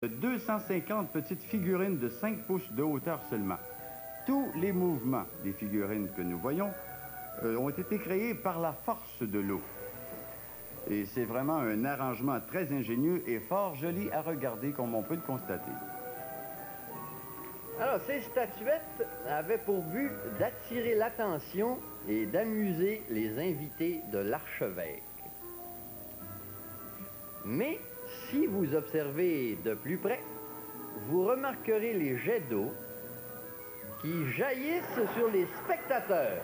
250 petites figurines de 5 pouces de hauteur seulement. Tous les mouvements des figurines que nous voyons ont été créés par la force de l'eau. Et c'est vraiment un arrangement très ingénieux et fort joli à regarder, comme on peut le constater. Alors, ces statuettes avaient pour but d'attirer l'attention et d'amuser les invités de l'archevêque. Mais, si vous observez de plus près, vous remarquerez les jets d'eau qui jaillissent sur les spectateurs.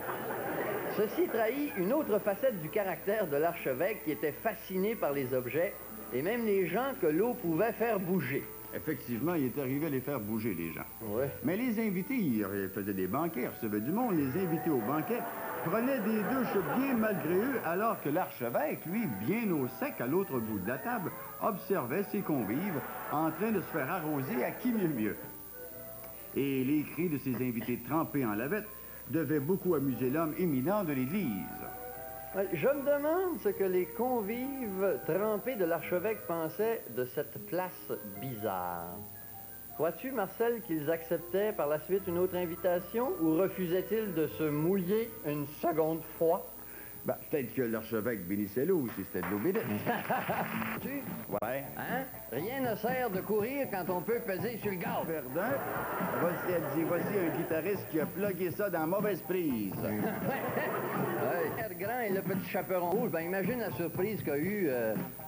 Ceci trahit une autre facette du caractère de l'archevêque qui était fasciné par les objets et même les gens que l'eau pouvait faire bouger. Effectivement, il est arrivé à les faire bouger, les gens. Ouais. Mais les invités, ils faisaient des banquets, ils recevaient du monde. Les invités au banquet prenaient des douches bien malgré eux, alors que l'archevêque, lui, bien au sec à l'autre bout de la table, observait ses convives en train de se faire arroser à qui mieux mieux. Et les cris de ces invités trempés en lavette devaient beaucoup amuser l'homme éminent de l'Église. Je me demande ce que les convives trempés de l'archevêque pensaient de cette place bizarre. Crois-tu, Marcel, qu'ils acceptaient par la suite une autre invitation ou refusaient-ils de se mouiller une seconde fois? Ben, peut-être que l'archevêque bénissait l'eau si c'était de l'eau bénite. Tu? Ouais. Hein? Rien ne sert de courir quand on peut peser sur le gaz. Verdun, voici, elle dit, voici un guitariste qui a plugué ça dans la mauvaise prise. Ouais. Grand et le petit chaperon rouge. Ben, imagine la surprise qu'a eu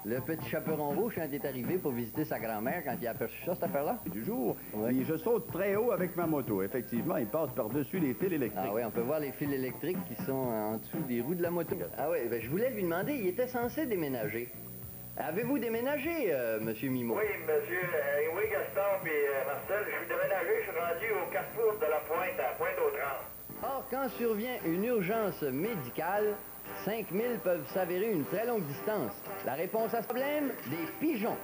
le petit chaperon rouge quand il est arrivé pour visiter sa grand-mère quand il a aperçu ça, cette affaire-là. Du jour, Ouais. et je saute très haut avec ma moto. Effectivement, il passe par-dessus les fils électriques. Ah oui, on peut voir les fils électriques qui sont en dessous des roues de la moto. Ah oui, ben, je voulais lui demander, il était censé déménager. Avez-vous déménagé, Monsieur Mimo? Oui, monsieur, oui, Gaston et Marcel, je suis déménagé, je suis rendu au carrefour de la Pointe, à Pointe-aux-Trembles. Or, quand survient une urgence médicale, 5000 peuvent s'avérer une très longue distance. La réponse à ce problème, des pigeons.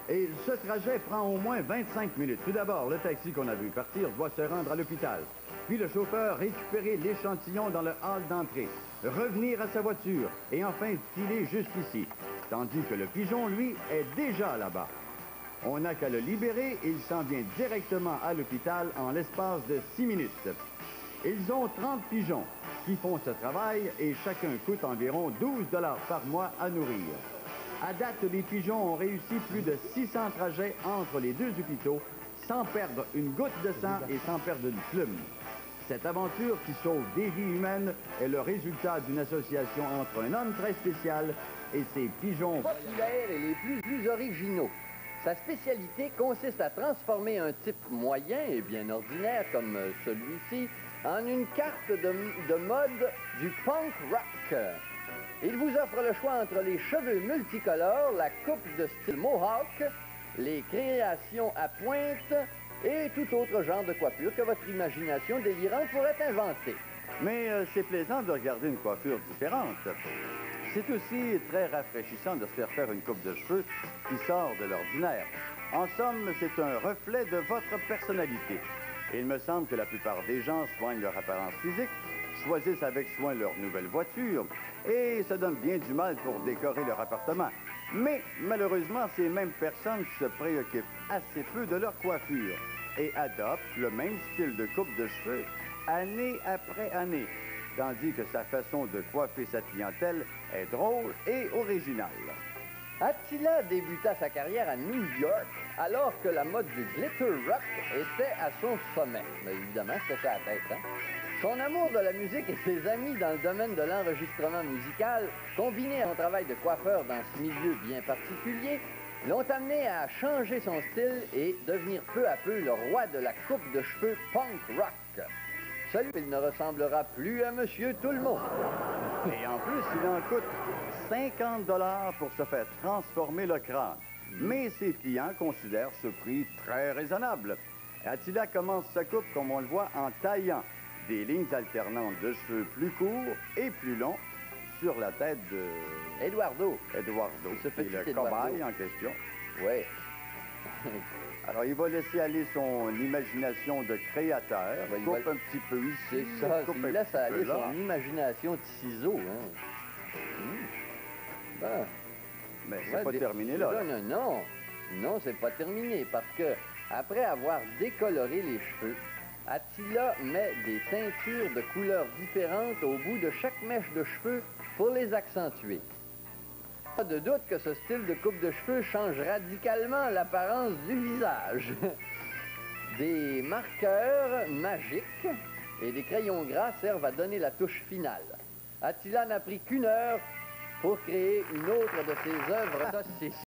Et ce trajet prend au moins 25 minutes. Tout d'abord, le taxi qu'on a vu partir doit se rendre à l'hôpital. Puis le chauffeur récupérer l'échantillon dans le hall d'entrée, revenir à sa voiture et enfin filer jusqu'ici. Tandis que le pigeon, lui, est déjà là-bas. On n'a qu'à le libérer et il s'en vient directement à l'hôpital en l'espace de 6 minutes. Ils ont 30 pigeons qui font ce travail et chacun coûte environ 12 $ par mois à nourrir. À date, les pigeons ont réussi plus de 600 trajets entre les deux hôpitaux sans perdre une goutte de sang et sans perdre une plume. Cette aventure qui sauve des vies humaines est le résultat d'une association entre un homme très spécial et ses pigeons Populaires et les plus originaux. Sa spécialité consiste à transformer un type moyen et bien ordinaire comme celui-ci en une carte de mode du punk rock. Il vous offre le choix entre les cheveux multicolores, la coupe de style mohawk, les créations à pointe et tout autre genre de coiffure que votre imagination délirante pourrait inventer. Mais c'est plaisant de regarder une coiffure différente. C'est aussi très rafraîchissant de se faire une coupe de cheveux qui sort de l'ordinaire. En somme, c'est un reflet de votre personnalité. Et il me semble que la plupart des gens soignent leur apparence physique, choisissent avec soin leur nouvelle voiture et se donnent bien du mal pour décorer leur appartement. Mais malheureusement, ces mêmes personnes se préoccupent assez peu de leur coiffure et adoptent le même style de coupe de cheveux année après année, tandis que sa façon de coiffer sa clientèle est drôle et originale. Attila débuta sa carrière à New York alors que la mode du glitter rock était à son sommet. Mais évidemment, c'était ça à la tête, hein? Son amour de la musique et ses amis dans le domaine de l'enregistrement musical, combinés à son travail de coiffeur dans ce milieu bien particulier, l'ont amené à changer son style et devenir peu à peu le roi de la coupe de cheveux punk rock. Celui il ne ressemblera plus à Monsieur Tout-le-Monde. Et en plus, il en coûte 50 $ pour se faire transformer le crâne. Mais ses clients considèrent ce prix très raisonnable. Attila commence sa coupe, comme on le voit, en taillant des lignes alternantes de cheveux plus courts et plus longs sur la tête de Eduardo, qui est le cobaye en question. oui. Alors, il va laisser aller son imagination de créateur. Ben, Il coupe un petit peu ici. C'est ça, coupe il un laisse petit aller peu là. son imagination de ciseaux, hein. Bon. Mais c'est Ouais, pas terminé là. Non, non, non. Non, c'est pas terminé, parce que, après avoir décoloré les cheveux, Attila met des teintures de couleurs différentes au bout de chaque mèche de cheveux pour les accentuer. Pas de doute que ce style de coupe de cheveux change radicalement l'apparence du visage. Des marqueurs magiques et des crayons gras servent à donner la touche finale. Attila n'a pris qu'1 heure pour créer une autre de ses œuvres. Ça, c'est